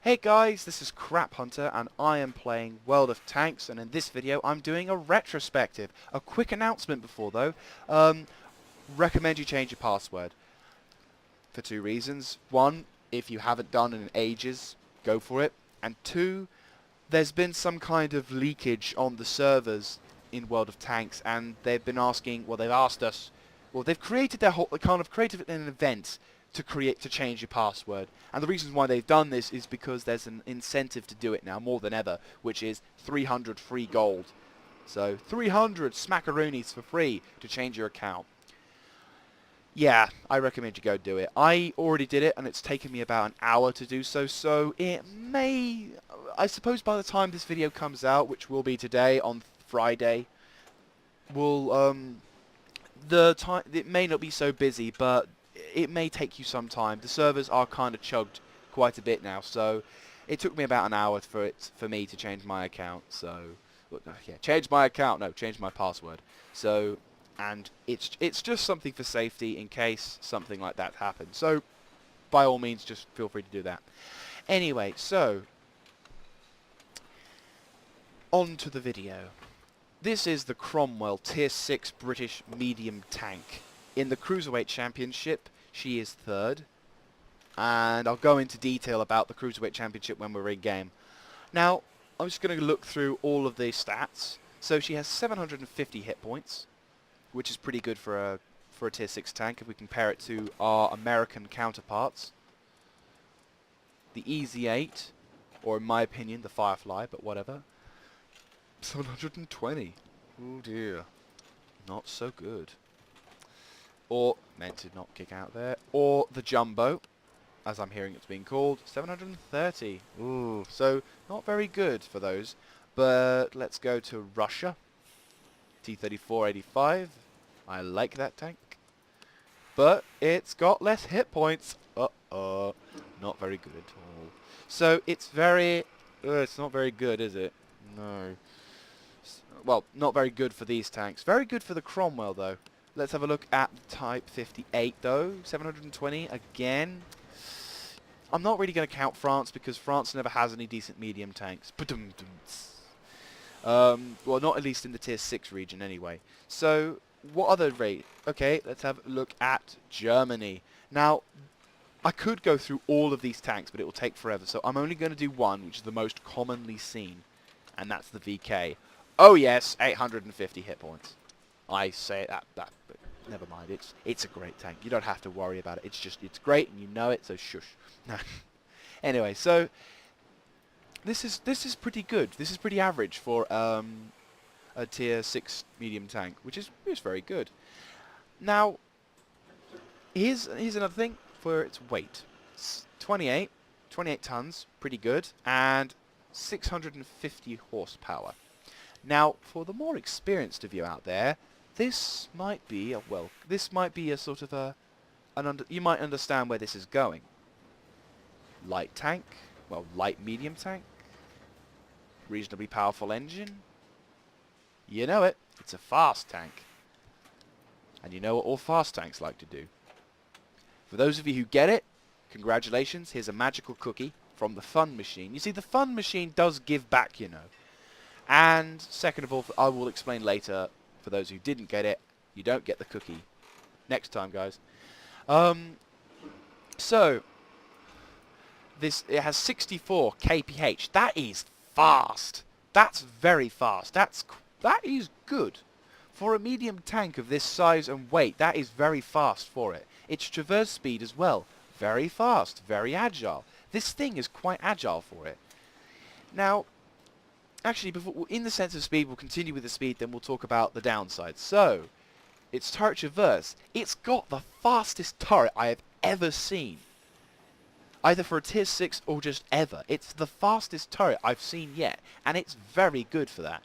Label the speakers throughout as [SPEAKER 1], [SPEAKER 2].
[SPEAKER 1] Hey guys, this is Crap Hunter and I am playing World of Tanks, and in this video I'm doing a retrospective. A quick announcement before though. Recommend you change your password for two reasons. One, if you haven't done it in ages, go for it. And two, there's been some kind of leakage on the servers in World of Tanks, and they've been asking, well, they've asked us, well, they've created their whole, kind of created an event to change your password. And the reasons why they've done this is because there's an incentive to do it now more than ever, which is 300 free gold. So 300 smackaroonies for free to change your account. Yeah, I recommend you go do it. I already did it, and it's taken me about an hour to do so, so it may... I suppose by the time this video comes out, which will be today, on Friday, it may not be so busy, but it may take you some time. The servers are kind of chugged quite a bit now, so it took me about an hour for me to change my account. So, yeah, change my account. No, change my password. So, and it's just something for safety in case something like that happens. So, by all means, just feel free to do that. Anyway, so on to the video. This is the Cromwell Tier 6 British medium tank. In the Cruiserweight Championship, she is third. And I'll go into detail about the Cruiserweight Championship when we're in game. Now, I'm just going to look through all of the stats. So she has 750 hit points, which is pretty good for a Tier 6 tank if we compare it to our American counterparts. The Easy 8, or in my opinion, the Firefly, but whatever. 720. Oh dear. Not so good. Or, meant to not kick out there. Or the Jumbo, as I'm hearing it's being called, 730. Ooh, so not very good for those. But let's go to Russia. T-34-85. I like that tank. But it's got less hit points. Uh-oh. Not very good at all. So it's very... it's not very good, is it? No. Well, not very good for these tanks. Very good for the Cromwell, though. Let's have a look at Type 58, though. 720, again. I'm not really going to count France, because France never has any decent medium tanks. Well, not at least in the Tier 6 region, anyway. So, what other rate? Okay, let's have a look at Germany. Now, I could go through all of these tanks, but it will take forever. So, I'm only going to do one, which is the most commonly seen. And that's the VK. Oh yes, 850 hit points. I say that, but never mind. It's a great tank. You don't have to worry about it. It's great, and you know it. So shush. Anyway, so this is pretty good. This is pretty average for a Tier 6 medium tank, which is very good. Now, here's another thing for its weight. It's 28 tons, pretty good, and 650 horsepower. Now, for the more experienced of you out there, this might be a sort of you might understand where this is going. Light tank, well, light medium tank, reasonably powerful engine. You know it, it's a fast tank. And you know what all fast tanks like to do. For those of you who get it, congratulations, here's a magical cookie from the fun machine. You see, the fun machine does give back, you know. And second of all, I will explain later, for those who didn't get it, you don't get the cookie. Next time, guys. So, it has 64 kph. That is fast. That's very fast. That is good. For a medium tank of this size and weight, that is very fast for it. Its traverse speed as well. Very fast. Very agile. This thing is quite agile for it. Now, actually, in the sense of speed, we'll continue with the speed, then we'll talk about the downsides. So, its turret traverse. It's got the fastest turret I have ever seen. Either for a Tier 6 or just ever. It's the fastest turret I've seen yet, and it's very good for that.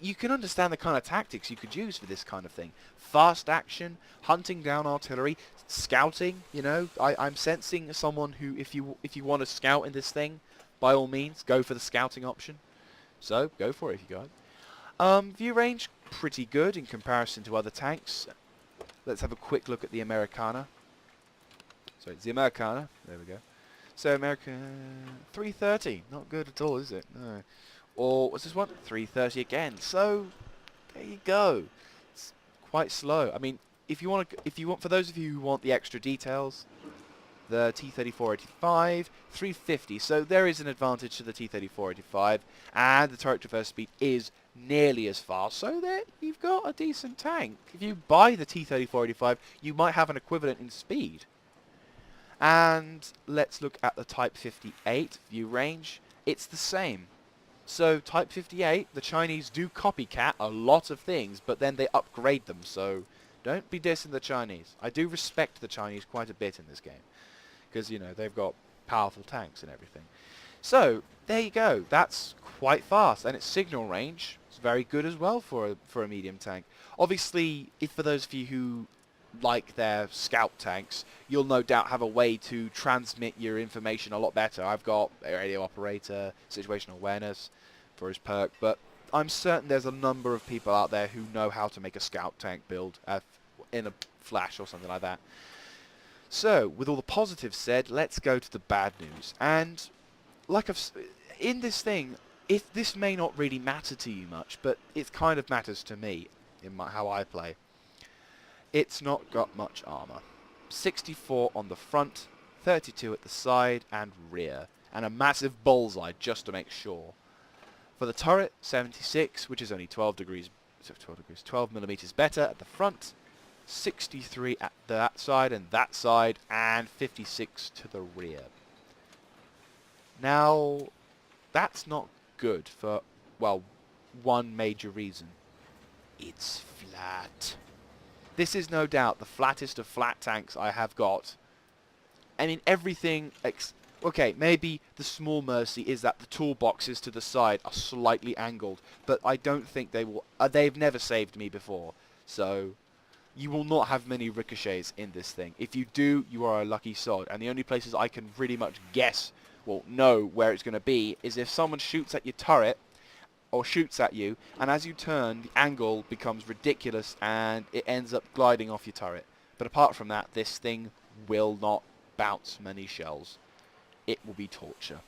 [SPEAKER 1] You can understand the kind of tactics you could use for this kind of thing. Fast action, hunting down artillery, scouting, you know. I'm sensing someone who, if you want to scout in this thing, by all means, go for the scouting option. So, go for it if you got it. View range, pretty good in comparison to other tanks. Let's have a quick look at the Americana. So, it's the Americana. There we go. So American 330, not good at all, is it? No. Or what's this one? 330 again. So there you go. It's quite slow. I mean, if you want, for those of you who want the extra details, the T-3485, 350. So there is an advantage to the T-3485, and the turret traverse speed is nearly as fast. So there, you've got a decent tank. If you buy the T-3485, you might have an equivalent in speed. And let's look at the Type 58 view range. It's the same. So Type 58, the Chinese do copycat a lot of things, but then they upgrade them, so don't be dissing the Chinese. I do respect the Chinese quite a bit in this game, because, you know, they've got powerful tanks and everything. So, there you go. That's quite fast, and its signal range is very good as well for a medium tank. Obviously, if for those of you who like their scout tanks, you'll no doubt have a way to transmit your information a lot better. I've got a radio operator, situational awareness for his perk, but I'm certain there's a number of people out there who know how to make a scout tank build in a flash or something like that. So, with all the positives said, let's go to the bad news. And like in this thing, this may not really matter to you much, but it kind of matters to me in how I play. It's not got much armor. 64 on the front, 32 at the side and rear, and a massive bullseye just to make sure. For the turret, 76, which is only 12 millimeters better at the front, 63 at that side, and 56 to the rear. Now, that's not good for, well, one major reason. It's flat. This is no doubt the flattest of flat tanks I have got. I mean, everything... okay, maybe the small mercy is that the toolboxes to the side are slightly angled, but I don't think they will... they've never saved me before, so... You will not have many ricochets in this thing. If you do, you are a lucky sod. And the only places I can pretty much guess, well, know where it's going to be, is if someone shoots at your turret, or shoots at you, and as you turn, the angle becomes ridiculous, and it ends up gliding off your turret. But apart from that, this thing will not bounce many shells. It will be torture.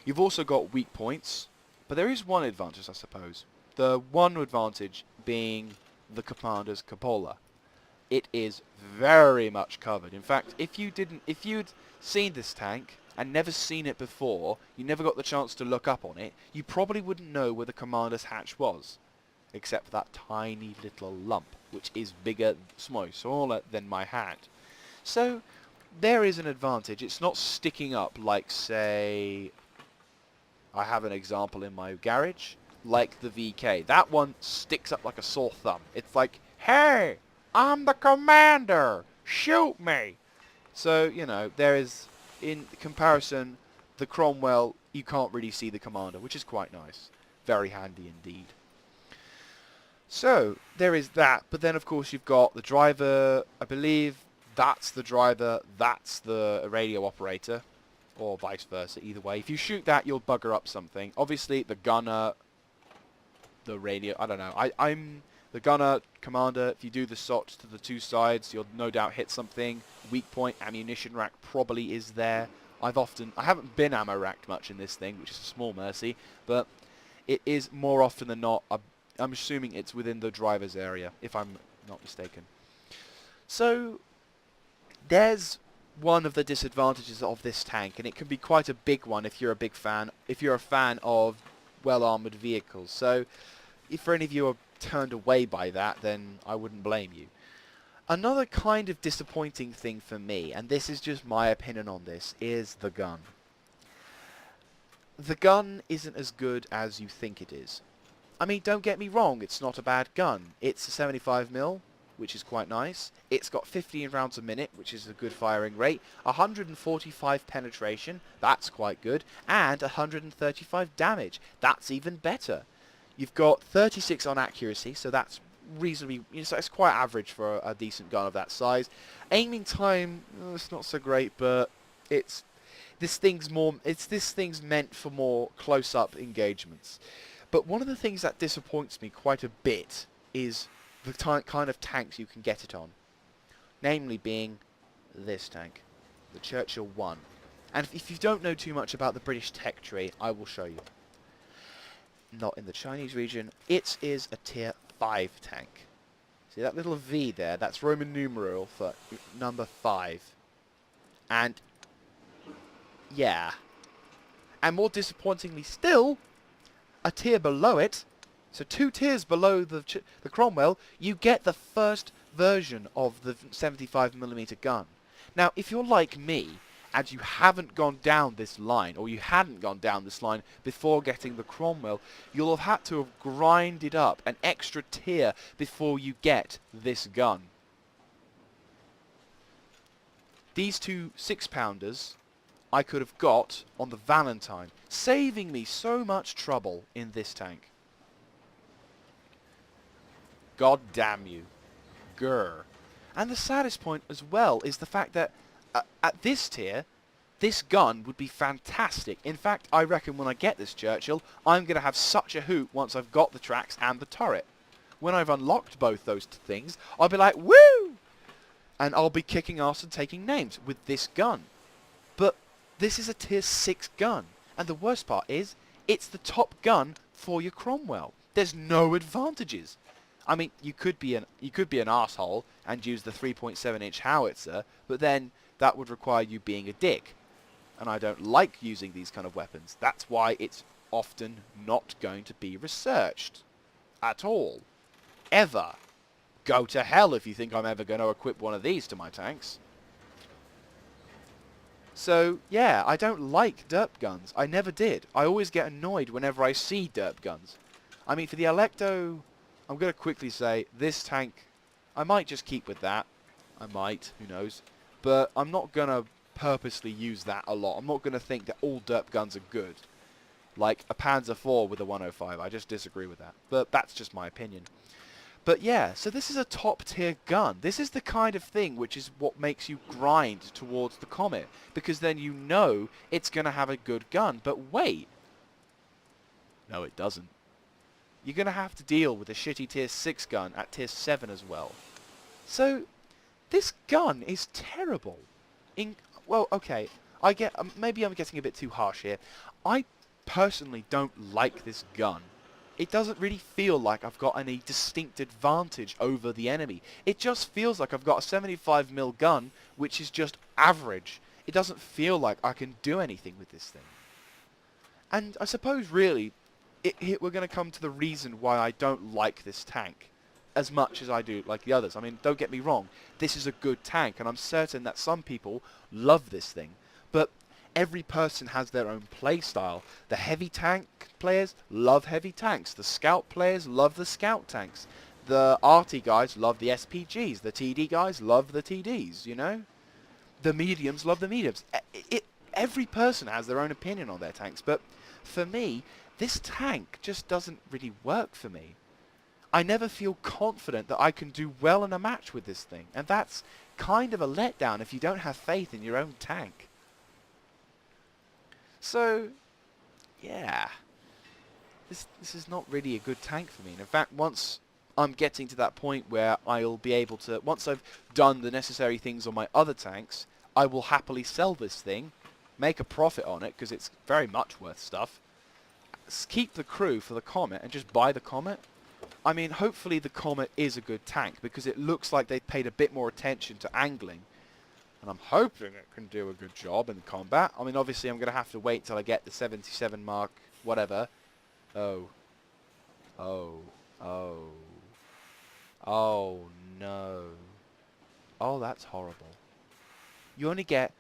[SPEAKER 1] You've also got weak points, but there is one advantage, I suppose. The one advantage being the commander's cupola. It is very much covered. In fact, if you'd seen this tank and never seen it before, you never got the chance to look up on it, you probably wouldn't know where the commander's hatch was, except for that tiny little lump, which is smaller than my hand. So there is an advantage. It's not sticking up like, say, I have an example in my garage, like the VK. That one sticks up like a sore thumb. It's like, hey, I'm the commander, shoot me. So, you know, there is, in comparison, the Cromwell, you can't really see the commander, which is quite nice. Very handy indeed. So, there is that, but then of course you've got the driver, I believe that's the driver, that's the radio operator, or vice versa, either way. If you shoot that, you'll bugger up something. Obviously, the gunner, the radio, I don't know. I'm the gunner, commander. If you do the shots to the two sides, you'll no doubt hit something. Weak point, ammunition rack probably is there. I haven't been ammo racked much in this thing, which is a small mercy, but it is more often than not, I'm assuming it's within the driver's area, if I'm not mistaken. So, there's one of the disadvantages of this tank, and it can be quite a big one if you're a fan of well-armoured vehicles. So, if for any of you are turned away by that, then I wouldn't blame you. Another kind of disappointing thing for me, and this is just my opinion on this, is the gun. The gun isn't as good as you think it is. I mean, don't get me wrong, it's not a bad gun. It's a 75mm, which is quite nice. It's got 15 rounds a minute, which is a good firing rate. 145 penetration, that's quite good. And 135 damage, that's even better. You've got 36 on accuracy, so that's reasonably, it's quite average for a decent gun of that size. Aiming time, it's not so great, but this thing's meant for more close-up engagements. But one of the things that disappoints me quite a bit is the kind of tanks you can get it on. Namely being this tank. the Churchill 1. And if you don't know too much about the British tech tree, I will show you. Not in the Chinese region. It is a tier 5 tank. See that little V there? That's Roman numeral for number 5. And yeah. And more disappointingly still, a tier below it, so 2 tiers below the Cromwell, you get the first version of the 75mm gun. Now, if you're like me, and you haven't gone down this line, or you hadn't gone down this line before getting the Cromwell, you'll have had to have grinded up an extra tier before you get this gun. These 2 6-pounders I could have got on the Valentine, saving me so much trouble in this tank. God damn you. Grr. And the saddest point as well is the fact that at this tier, this gun would be fantastic. In fact, I reckon when I get this Churchill, I'm going to have such a hoot once I've got the tracks and the turret. When I've unlocked both those things, I'll be like, woo! And I'll be kicking ass and taking names with this gun. But this is a tier 6 gun. And the worst part is, it's the top gun for your Cromwell. There's no advantages. I mean, you could be an asshole and use the 3.7-inch howitzer, but then that would require you being a dick. And I don't like using these kind of weapons. That's why it's often not going to be researched. At all. Ever. Go to hell if you think I'm ever going to equip one of these to my tanks. So, yeah, I don't like derp guns. I never did. I always get annoyed whenever I see derp guns. I mean, for the Alecto, I'm going to quickly say, this tank, I might just keep with that. I might, who knows. But I'm not going to purposely use that a lot. I'm not going to think that all derp guns are good. Like a Panzer IV with a 105. I just disagree with that. But that's just my opinion. But yeah, so this is a top tier gun. This is the kind of thing which is what makes you grind towards the Comet. Because then you know it's going to have a good gun. But wait. No, it doesn't. You're going to have to deal with a shitty tier 6 gun at tier 7 as well. So, this gun is terrible. Well, okay, I get maybe I'm getting a bit too harsh here. I personally don't like this gun. It doesn't really feel like I've got any distinct advantage over the enemy. It just feels like I've got a 75mm gun, which is just average. It doesn't feel like I can do anything with this thing. And I suppose, really, we're going to come to the reason why I don't like this tank as much as I do like the others. I mean, don't get me wrong. This is a good tank, and I'm certain that some people love this thing. But every person has their own play style. The heavy tank players love heavy tanks. The scout players love the scout tanks. The arty guys love the SPGs. The TD guys love the TDs, you know? The mediums love the mediums. Every person has their own opinion on their tanks, but for me, this tank just doesn't really work for me. I never feel confident that I can do well in a match with this thing, and that's kind of a letdown if you don't have faith in your own tank. So, yeah, this is not really a good tank for me. And in fact, once I'm getting to that point where I'll be able to, once I've done the necessary things on my other tanks, I will happily sell this thing, make a profit on it, because it's very much worth stuff, keep the crew for the Comet, and just buy the Comet. I mean, hopefully the Comet is a good tank, because it looks like they've paid a bit more attention to angling. And I'm hoping it can do a good job in combat. I mean, obviously I'm going to have to wait till I get the 77 mark, whatever. Oh. Oh. Oh. Oh, no. Oh, that's horrible. You only get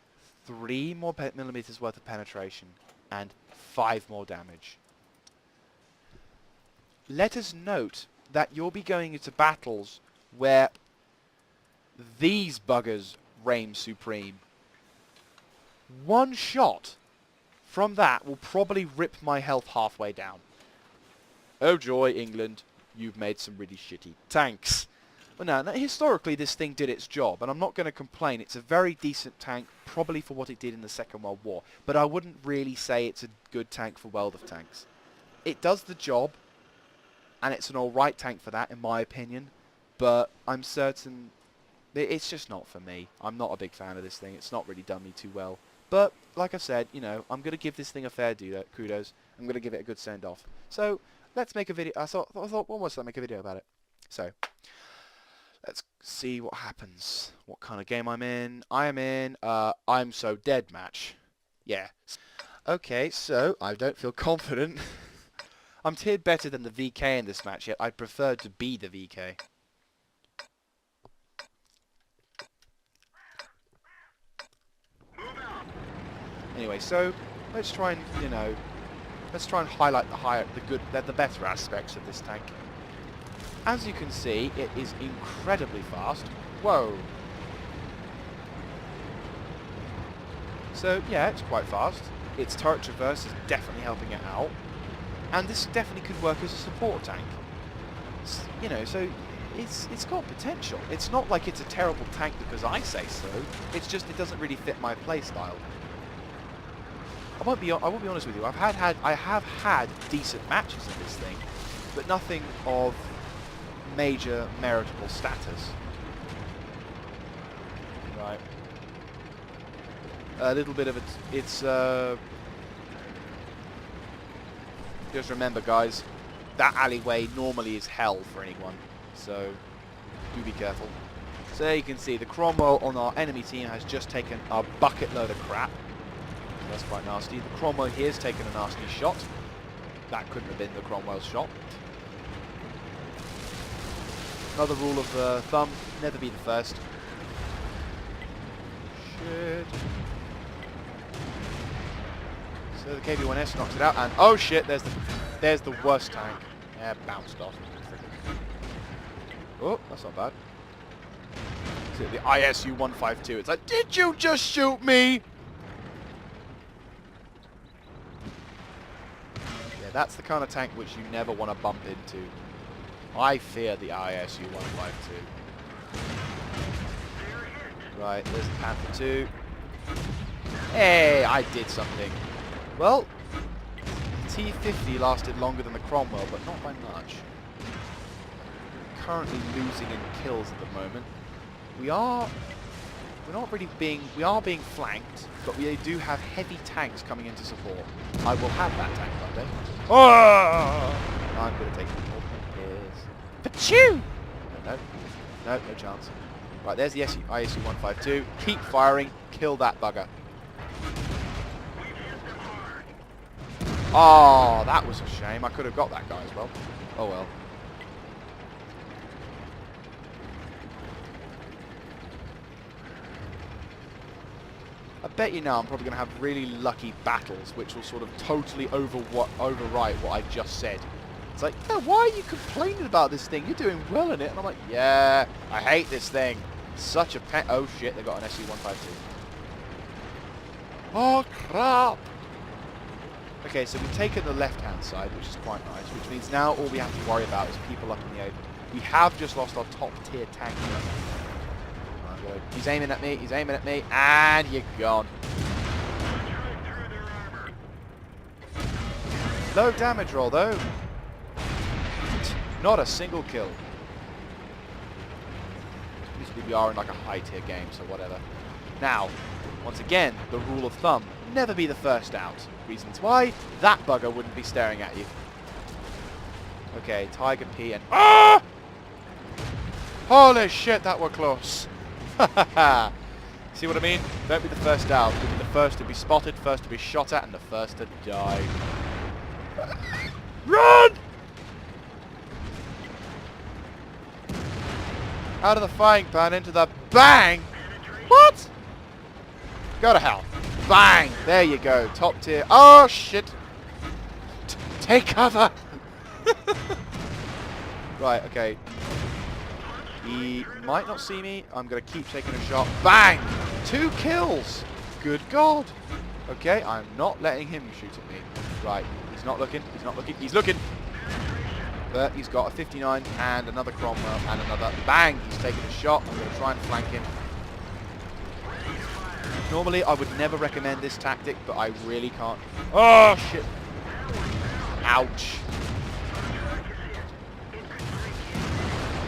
[SPEAKER 1] 3 more millimeters worth of penetration and 5 more damage. Let us note that you'll be going into battles where these buggers reign supreme. One shot from that will probably rip my health halfway down. Oh joy, England, you've made some really shitty tanks. Well, now, historically this thing did its job, and I'm not going to complain. It's a very decent tank, probably for what it did in the Second World War, but I wouldn't really say it's a good tank for World of Tanks. It does the job, and it's an alright tank for that, in my opinion, but I'm certain, It's just not for me. I'm not a big fan of this thing. It's not really done me too well. But, like I said, you know, I'm going to give this thing a fair kudos. I'm going to give it a good send-off. So, let's make a video. I thought, when was I make a video about it? So, let's see what happens. What kind of game I'm in. I am in, I'm so dead match. Yeah. Okay, so, I don't feel confident. I'm tiered better than the VK in this match, yet I'd prefer to be the VK. Anyway, so let's try and, you know, highlight the better aspects of this tank. As you can see, it is incredibly fast. Whoa. So yeah, it's quite fast. Its turret traverse is definitely helping it out, and this definitely could work as a support tank. You know, so it's got potential. It's not like it's a terrible tank because I say so. It's just it doesn't really fit my playstyle. I won't be honest with you. I have had decent matches in this thing, but nothing of major meritable status. Right. A little bit of it's just remember, guys, that alleyway normally is hell for anyone, so do be careful. So there you can see the Cromwell on our enemy team has just taken a bucket load of crap. That's quite nasty. The Cromwell here has taken a nasty shot. That couldn't have been the Cromwell shot. Another rule of thumb, never be the first. Shit. So the KV-1S knocks it out, and oh shit, there's the worst tank. Yeah, bounced off. Oh, that's not bad. So the ISU-152, it's like, did you just shoot me? That's the kind of tank which you never want to bump into. I fear the ISU-152. Right, there's the Panther 2. Hey, I did something. Well, T-50 lasted longer than the Cromwell, but not by much. We're currently losing in kills at the moment. We are being flanked, but we do have heavy tanks coming into support. I will have that tank one day. Oh! I'm going to take the Achoo! No chance. Right, there's the ISU-152. Keep firing. Kill that bugger. Oh, that was a shame. I could have got that guy as well. Oh well. I bet you now I'm probably going to have really lucky battles which will sort of totally overwrite what I just said. It's like, yeah, why are you complaining about this thing? You're doing well in it. And I'm like, yeah, I hate this thing. Such a pet. Oh shit, they got an SU-152. Oh crap. Okay, so we've taken the left-hand side, which is quite nice, which means now all we have to worry about is people up in the open. We have just lost our top-tier tank. He's aiming at me, and you're gone. Low damage roll, though. Not a single kill. Usually we are in like a high-tier game, so whatever. Now, once again, the rule of thumb, never be the first out. Reasons why, that bugger wouldn't be staring at you. Okay, Tiger P and... Ah! Holy shit, that were close. See what I mean? Don't be the first out. Be the first to be spotted, first to be shot at, and the first to die. Run! Out of the frying pan into the bang! What? Go to hell. Bang! There you go. Top tier. Oh shit! Take cover! Right, okay. He might not see me. I'm going to keep taking a shot. Bang! 2 kills! Good God! Okay, I'm not letting him shoot at me. Right, he's not looking. He's not looking. He's looking! But he's got a 59 and another Cromwell and another. Bang! He's taking a shot. I'm going to try and flank him. Normally, I would never recommend this tactic, but I really can't. Oh, shit! Ouch!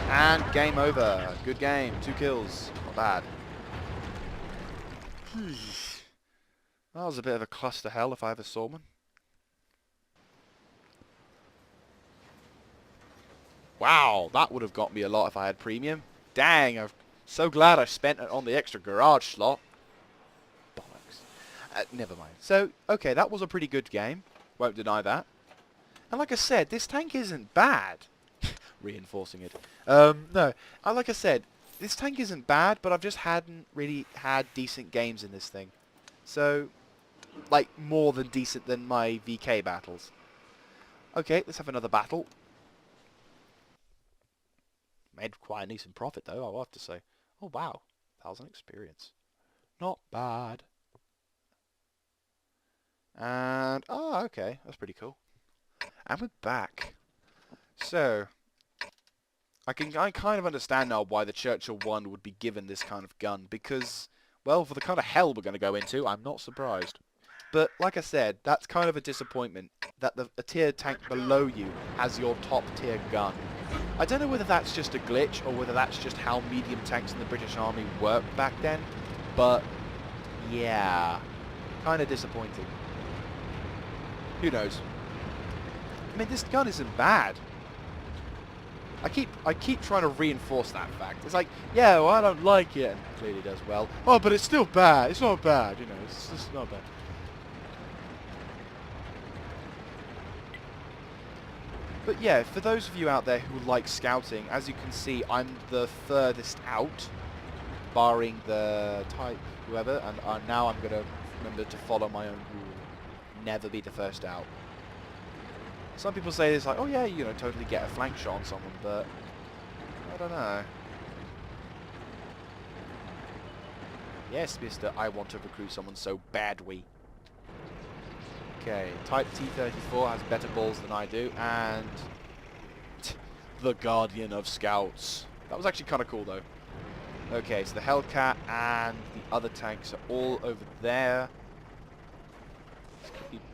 [SPEAKER 1] And game over. Good game. 2 kills. bad. That was a bit of a cluster hell if I ever saw one. Wow, that would have got me a lot if I had premium. Dang, I'm so glad I spent it on the extra garage slot. Bollocks. Never mind. So, okay, that was a pretty good game. Won't deny that. And like I said, this tank isn't bad. Reinforcing it. No, like I said, this tank isn't bad, but I've just hadn't really had decent games in this thing. So, like, more than decent than my VK battles. Okay, let's have another battle. Made quite a decent profit, though, I'll have to say. Oh, wow. 1,000 experience. Not bad. And, oh, okay. That's pretty cool. And we're back. So, I kind of understand now why the Churchill 1 would be given this kind of gun, because, well, for the kind of hell we're going to go into, I'm not surprised. But, like I said, that's kind of a disappointment, that a tier tank below you has your top tier gun. I don't know whether that's just a glitch, or whether that's just how medium tanks in the British Army worked back then, but, yeah, kind of disappointing. Who knows? I mean, this gun isn't bad. I keep trying to reinforce that fact. It's like, yeah, well, I don't like it, and it clearly does well. Oh, but it's still bad. It's not bad, you know. It's just not bad. But yeah, for those of you out there who like scouting, as you can see, I'm the furthest out, barring the type whoever, and now I'm going to remember to follow my own rule. Never be the first out. Some people say it's like, oh yeah, you know, totally get a flank shot on someone, but I don't know. Yes, mister, I want to recruit someone so badly. Okay, Type T-34 has better balls than I do, and the Guardian of Scouts. That was actually kind of cool, though. Okay, so the Hellcat and the other tanks are all over there.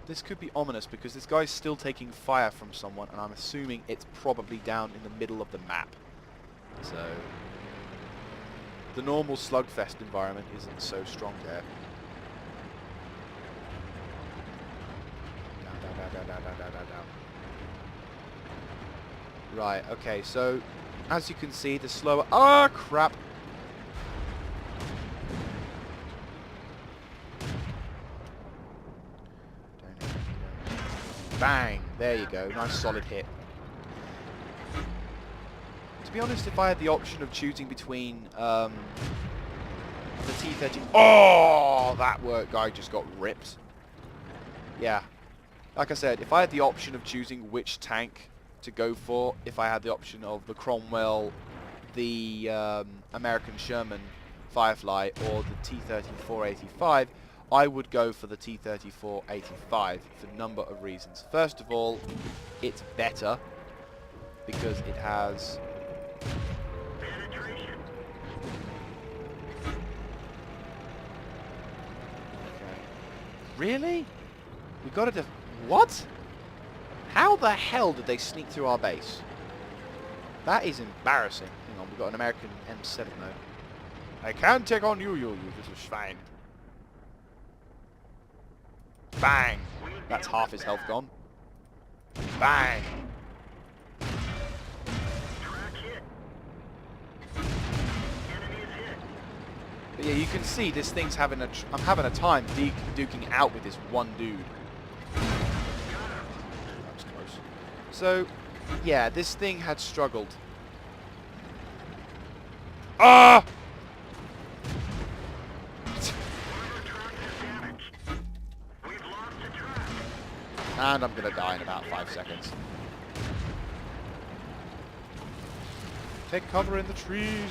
[SPEAKER 1] This could be ominous, because this guy's still taking fire from someone, and I'm assuming it's probably down in the middle of the map. So, the normal slugfest environment isn't so strong there. Down. Right, okay, so as you can see, the slower... Ah, crap! Bang! There you go, nice solid hit. To be honest, if I had the option of choosing between the T-30... Oh! That guy just got ripped. Yeah. Like I said, if I had the option of choosing which tank to go for, if I had the option of the Cromwell, the American Sherman Firefly, or the T-34-85, I would go for the T-34-85 for a number of reasons. First of all, it's better because it has... Okay. Really? We got to... What? How the hell did they sneak through our base? That is embarrassing. Hang on, we've got an American M7 though. I can't take on you little Schwein. Bang! That's half his health gone. Bang! But yeah, you can see this thing's having a... I'm having a time duking out with this one dude. That was close. So, yeah, this thing had struggled. Ah! And I'm gonna die in about 5 seconds. Take cover in the trees.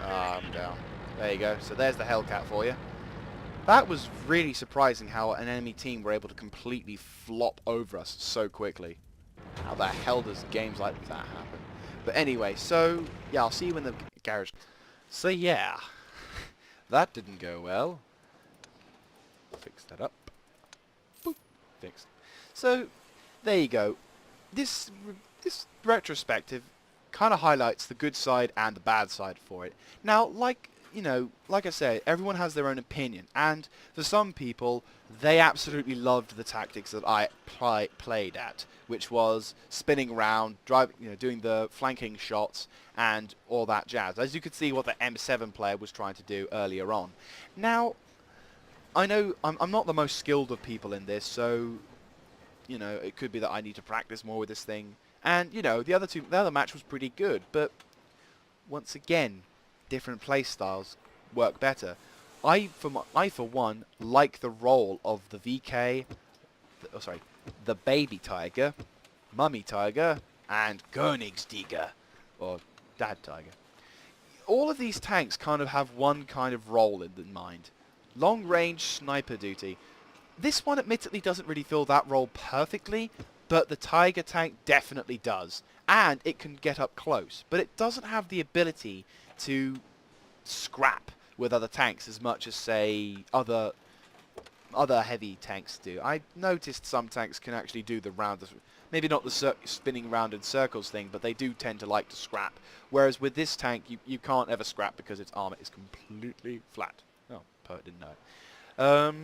[SPEAKER 1] I'm down. There you go. So there's the Hellcat for you. That was really surprising how an enemy team were able to completely flop over us so quickly. How the hell does games like that happen? But anyway, so, yeah, I'll see you in the garage. So, yeah, that didn't go well. Fix that up. Boop. fixed. So, there you go. This retrospective kind of highlights the good side and the bad side for it. Now, like I say, everyone has their own opinion, and for some people, they absolutely loved the tactics that I played at, which was spinning around, doing the flanking shots, and all that jazz. As you could see, what the M7 player was trying to do earlier on. Now, I know I'm not the most skilled of people in this, so it could be that I need to practice more with this thing. And the other match was pretty good, but once again, different play styles work better. I for one like the role of the VK, the baby tiger, mummy tiger, and Königstiger, or dad tiger. All of these tanks kind of have one kind of role in mind. Long range sniper duty. This one admittedly doesn't really fill that role perfectly, but the Tiger tank definitely does. And it can get up close, but it doesn't have the ability to scrap with other tanks as much as, say, other heavy tanks do. I noticed some tanks can actually do the round, maybe not the spinning round in circles thing, but they do tend to like to scrap. Whereas with this tank, you can't ever scrap because its armor is completely flat. Oh, poet didn't know it.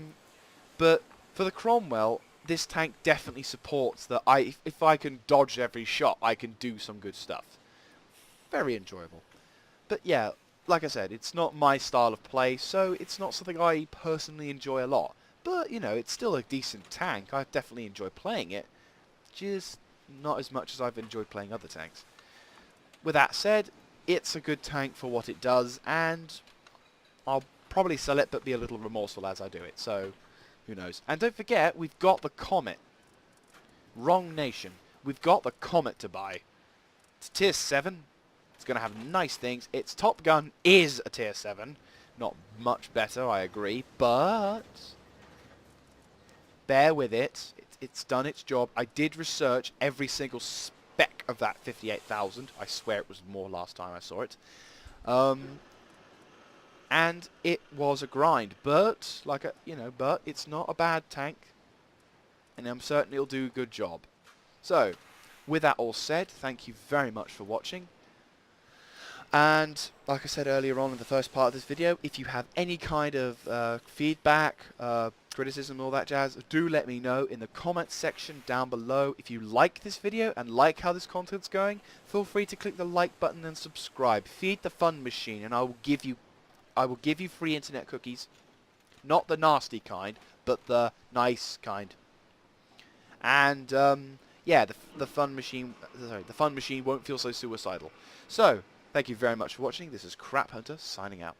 [SPEAKER 1] But for the Cromwell, this tank definitely supports that if I can dodge every shot, I can do some good stuff. Very enjoyable. But yeah, like I said, it's not my style of play, so it's not something I personally enjoy a lot. But, it's still a decent tank. I definitely enjoy playing it, just not as much as I've enjoyed playing other tanks. With that said, it's a good tank for what it does, and I'll probably sell it, but be a little remorseful as I do it, so who knows. And don't forget, we've got the Comet. Wrong nation. We've got the Comet to buy. It's tier 7. It's going to have nice things. Its Top Gun is a tier 7. Not much better, I agree, but bear with it. It's done its job. I did research every single spec of that 58,000. I swear it was more last time I saw it. And it was a grind, but but it's not a bad tank, and I'm certain it'll do a good job. So, with that all said, thank you very much for watching. And like I said earlier on in the first part of this video, if you have any kind of feedback, criticism, all that jazz, do let me know in the comments section down below. If you like this video and like how this content's going, feel free to click the like button and subscribe. Feed the fun machine, and I will give you free internet cookies. Not the nasty kind, but the nice kind. And yeah, the fun machine won't feel so suicidal. So, thank you very much for watching. This is Crap Hunter signing out.